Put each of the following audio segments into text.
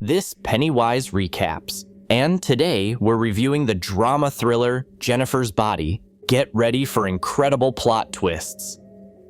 This Pennywise Recaps. And today, we're reviewing the drama thriller Jennifer's Body. Get ready for incredible plot twists.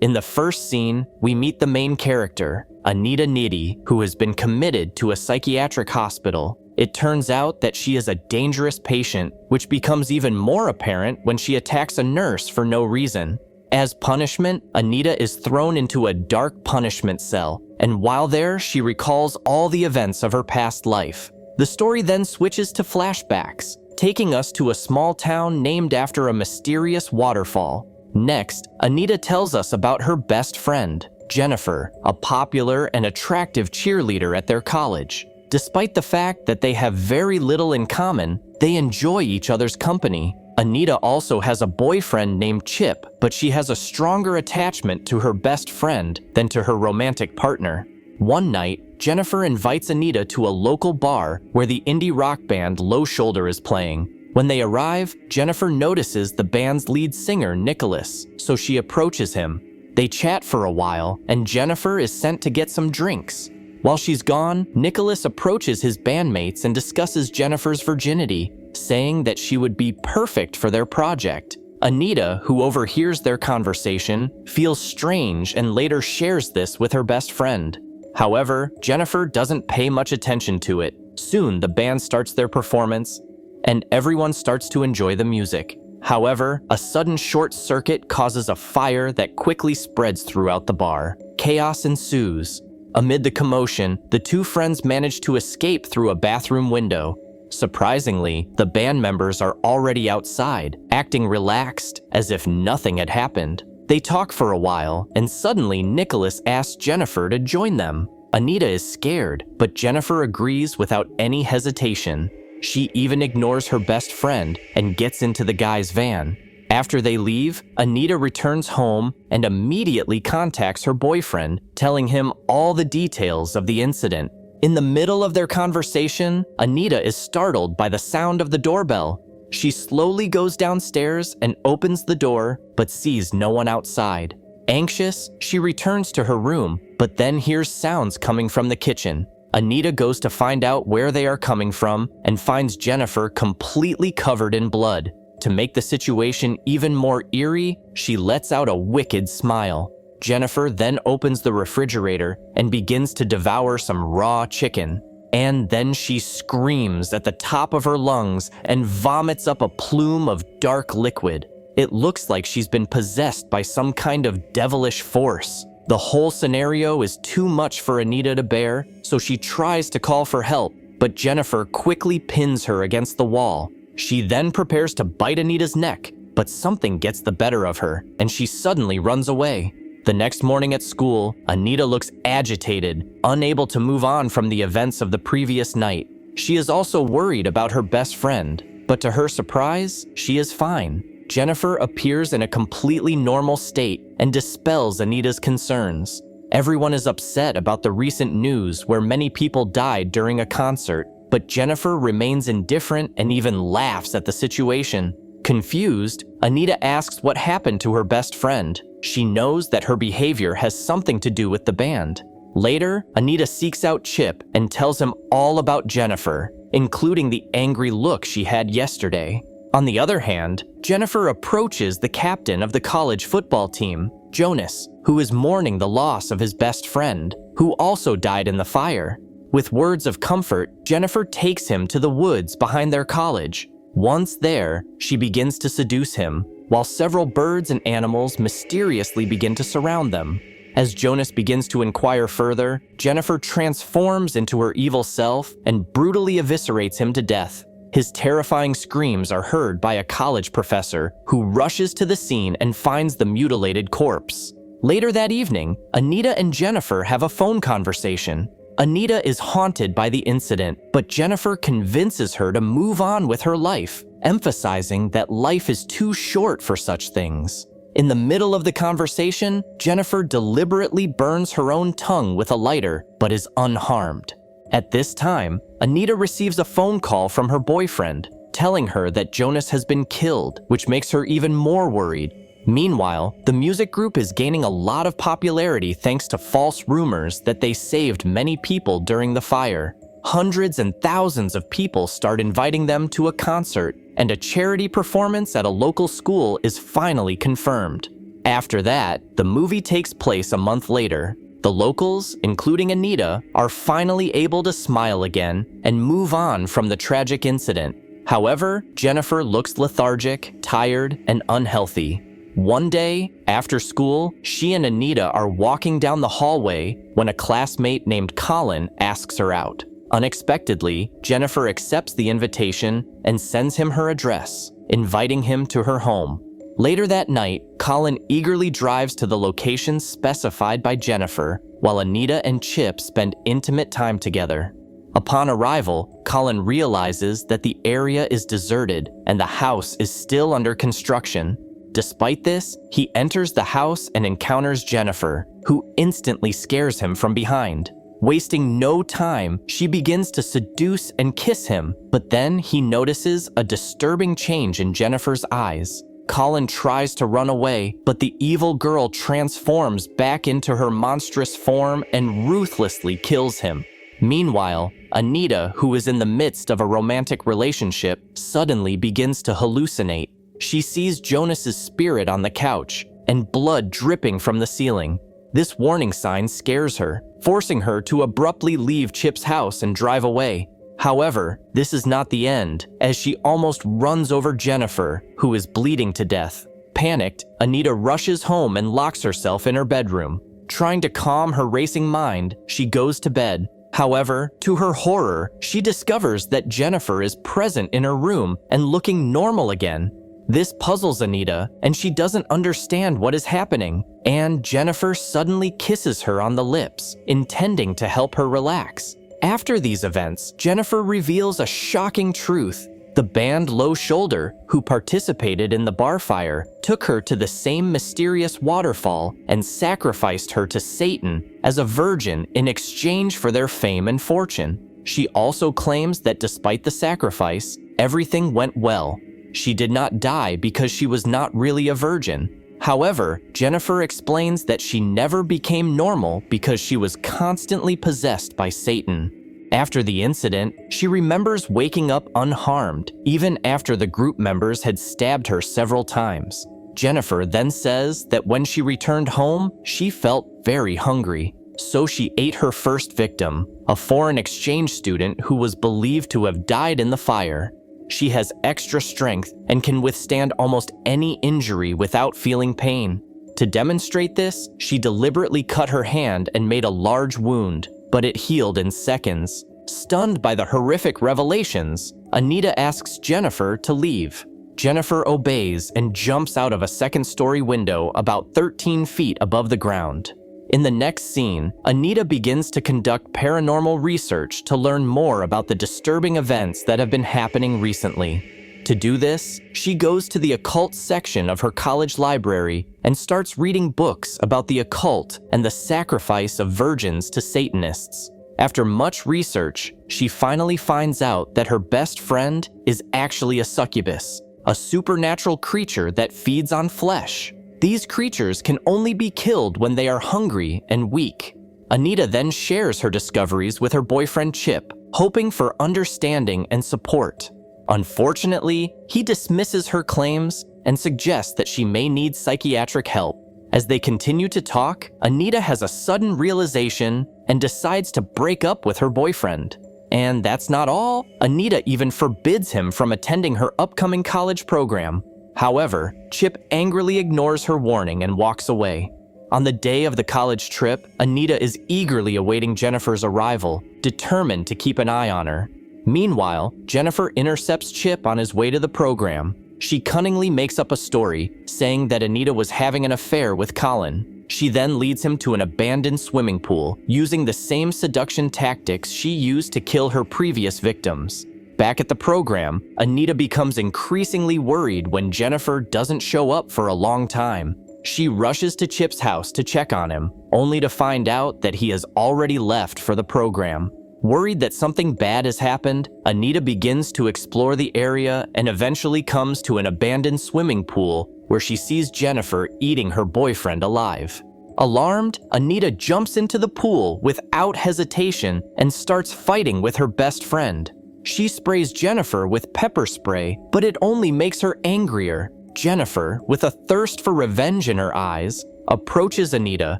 In the first scene, we meet the main character, Anita Nitti, who has been committed to a psychiatric hospital. It turns out that she is a dangerous patient, which becomes even more apparent when she attacks a nurse for no reason. As punishment, Anita is thrown into a dark punishment cell, and while there, she recalls all the events of her past life. The story then switches to flashbacks, taking us to a small town named after a mysterious waterfall. Next, Anita tells us about her best friend, Jennifer, a popular and attractive cheerleader at their college. Despite the fact that they have very little in common, they enjoy each other's company. Anita also has a boyfriend named Chip, but she has a stronger attachment to her best friend than to her romantic partner. One night, Jennifer invites Anita to a local bar where the indie rock band Low Shoulder is playing. When they arrive, Jennifer notices the band's lead singer, Nicholas, so she approaches him. They chat for a while, and Jennifer is sent to get some drinks. While she's gone, Nicholas approaches his bandmates and discusses Jennifer's virginity, saying that she would be perfect for their project. Anita, who overhears their conversation, feels strange and later shares this with her best friend. However, Jennifer doesn't pay much attention to it. Soon, the band starts their performance, and everyone starts to enjoy the music. However, a sudden short circuit causes a fire that quickly spreads throughout the bar. Chaos ensues. Amid the commotion, the two friends manage to escape through a bathroom window. Surprisingly, the band members are already outside, acting relaxed, as if nothing had happened. They talk for a while, and suddenly Nicholas asks Jennifer to join them. Anita is scared, but Jennifer agrees without any hesitation. She even ignores her best friend and gets into the guy's van. After they leave, Anita returns home and immediately contacts her boyfriend, telling him all the details of the incident. In the middle of their conversation, Anita is startled by the sound of the doorbell. She slowly goes downstairs and opens the door, but sees no one outside. Anxious, she returns to her room, but then hears sounds coming from the kitchen. Anita goes to find out where they are coming from and finds Jennifer completely covered in blood. To make the situation even more eerie, she lets out a wicked smile. Jennifer then opens the refrigerator and begins to devour some raw chicken. And then she screams at the top of her lungs and vomits up a plume of dark liquid. It looks like she's been possessed by some kind of devilish force. The whole scenario is too much for Anita to bear, so she tries to call for help, but Jennifer quickly pins her against the wall. She then prepares to bite Anita's neck, but something gets the better of her, and she suddenly runs away. The next morning at school, Anita looks agitated, unable to move on from the events of the previous night. She is also worried about her best friend, but to her surprise, she is fine. Jennifer appears in a completely normal state and dispels Anita's concerns. Everyone is upset about the recent news where many people died during a concert, but Jennifer remains indifferent and even laughs at the situation. Confused, Anita asks what happened to her best friend. She knows that her behavior has something to do with the band. Later, Anita seeks out Chip and tells him all about Jennifer, including the angry look she had yesterday. On the other hand, Jennifer approaches the captain of the college football team, Jonas, who is mourning the loss of his best friend, who also died in the fire. With words of comfort, Jennifer takes him to the woods behind their college. Once there, she begins to seduce him, while several birds and animals mysteriously begin to surround them. As Jonas begins to inquire further, Jennifer transforms into her evil self and brutally eviscerates him to death. His terrifying screams are heard by a college professor, who rushes to the scene and finds the mutilated corpse. Later that evening, Anita and Jennifer have a phone conversation. Anita is haunted by the incident, but Jennifer convinces her to move on with her life, emphasizing that life is too short for such things. In the middle of the conversation, Jennifer deliberately burns her own tongue with a lighter, but is unharmed. At this time, Anita receives a phone call from her boyfriend, telling her that Jonas has been killed, which makes her even more worried. Meanwhile, the music group is gaining a lot of popularity thanks to false rumors that they saved many people during the fire. hundreds and thousands of people start inviting them to a concert, and a charity performance at a local school is finally confirmed. After that, the movie takes place a month later. The locals, including Anita, are finally able to smile again and move on from the tragic incident. However, Jennifer looks lethargic, tired, and unhealthy. One day, after school, she and Anita are walking down the hallway when a classmate named Colin asks her out. Unexpectedly, Jennifer accepts the invitation and sends him her address, inviting him to her home. Later that night, Colin eagerly drives to the location specified by Jennifer, while Anita and Chip spend intimate time together. Upon arrival, Colin realizes that the area is deserted and the house is still under construction. Despite this, he enters the house and encounters Jennifer, who instantly scares him from behind. Wasting no time, she begins to seduce and kiss him, but then he notices a disturbing change in Jennifer's eyes. Colin tries to run away, but the evil girl transforms back into her monstrous form and ruthlessly kills him. Meanwhile, Anita, who is in the midst of a romantic relationship, suddenly begins to hallucinate. She sees Jonas's spirit on the couch and blood dripping from the ceiling. This warning sign scares her, forcing her to abruptly leave Chip's house and drive away. However, this is not the end, as she almost runs over Jennifer, who is bleeding to death. Panicked, Anita rushes home and locks herself in her bedroom. Trying to calm her racing mind, she goes to bed. However, to her horror, she discovers that Jennifer is present in her room and looking normal again. This puzzles Anita, and she doesn't understand what is happening, and Jennifer suddenly kisses her on the lips, intending to help her relax. After these events, Jennifer reveals a shocking truth. The band Low Shoulder, who participated in the bar fire, took her to the same mysterious waterfall and sacrificed her to Satan as a virgin in exchange for their fame and fortune. She also claims that despite the sacrifice, everything went well. She did not die because she was not really a virgin. However, Jennifer explains that she never became normal because she was constantly possessed by Satan. After the incident, she remembers waking up unharmed, even after the group members had stabbed her several times. Jennifer then says that when she returned home, she felt very hungry. So she ate her first victim, a foreign exchange student who was believed to have died in the fire. She has extra strength and can withstand almost any injury without feeling pain. To demonstrate this, she deliberately cut her hand and made a large wound, but it healed in seconds. Stunned by the horrific revelations, Anita asks Jennifer to leave. Jennifer obeys and jumps out of a second-story window about 13 feet above the ground. In the next scene, Anita begins to conduct paranormal research to learn more about the disturbing events that have been happening recently. To do this, she goes to the occult section of her college library and starts reading books about the occult and the sacrifice of virgins to Satanists. After much research, she finally finds out that her best friend is actually a succubus, a supernatural creature that feeds on flesh. These creatures can only be killed when they are hungry and weak. Anita then shares her discoveries with her boyfriend Chip, hoping for understanding and support. Unfortunately, he dismisses her claims and suggests that she may need psychiatric help. As they continue to talk, Anita has a sudden realization and decides to break up with her boyfriend. And that's not all. Anita even forbids him from attending her upcoming college program. However, Chip angrily ignores her warning and walks away. On the day of the college trip, Anita is eagerly awaiting Jennifer's arrival, determined to keep an eye on her. Meanwhile, Jennifer intercepts Chip on his way to the program. She cunningly makes up a story, saying that Anita was having an affair with Colin. She then leads him to an abandoned swimming pool, using the same seduction tactics she used to kill her previous victims. Back at the program, Anita becomes increasingly worried when Jennifer doesn't show up for a long time. She rushes to Chip's house to check on him, only to find out that he has already left for the program. Worried that something bad has happened, Anita begins to explore the area and eventually comes to an abandoned swimming pool where she sees Jennifer eating her boyfriend alive. Alarmed, Anita jumps into the pool without hesitation and starts fighting with her best friend. She sprays Jennifer with pepper spray, but it only makes her angrier. Jennifer, with a thirst for revenge in her eyes, approaches Anita,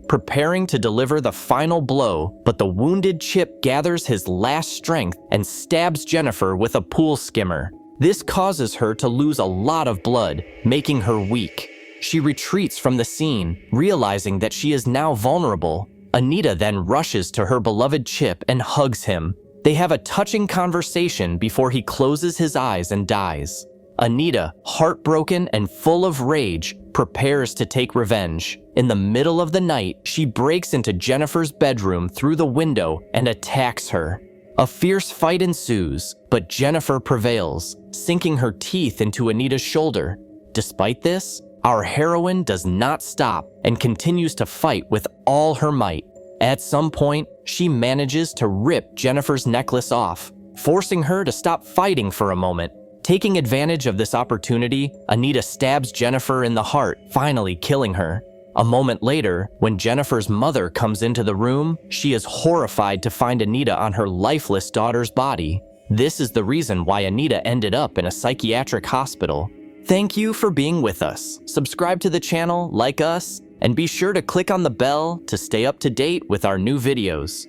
preparing to deliver the final blow, but the wounded Chip gathers his last strength and stabs Jennifer with a pool skimmer. This causes her to lose a lot of blood, making her weak. She retreats from the scene, realizing that she is now vulnerable. Anita then rushes to her beloved Chip and hugs him. They have a touching conversation before he closes his eyes and dies. Anita, heartbroken and full of rage, prepares to take revenge. In the middle of the night, she breaks into Jennifer's bedroom through the window and attacks her. A fierce fight ensues, but Jennifer prevails, sinking her teeth into Anita's shoulder. Despite this, our heroine does not stop and continues to fight with all her might. At some point, she manages to rip Jennifer's necklace off, forcing her to stop fighting for a moment. Taking advantage of this opportunity, Anita stabs Jennifer in the heart, finally killing her. A moment later, when Jennifer's mother comes into the room, she is horrified to find Anita on her lifeless daughter's body. This is the reason why Anita ended up in a psychiatric hospital. Thank you for being with us. Subscribe to the channel, like us, and be sure to click on the bell to stay up to date with our new videos.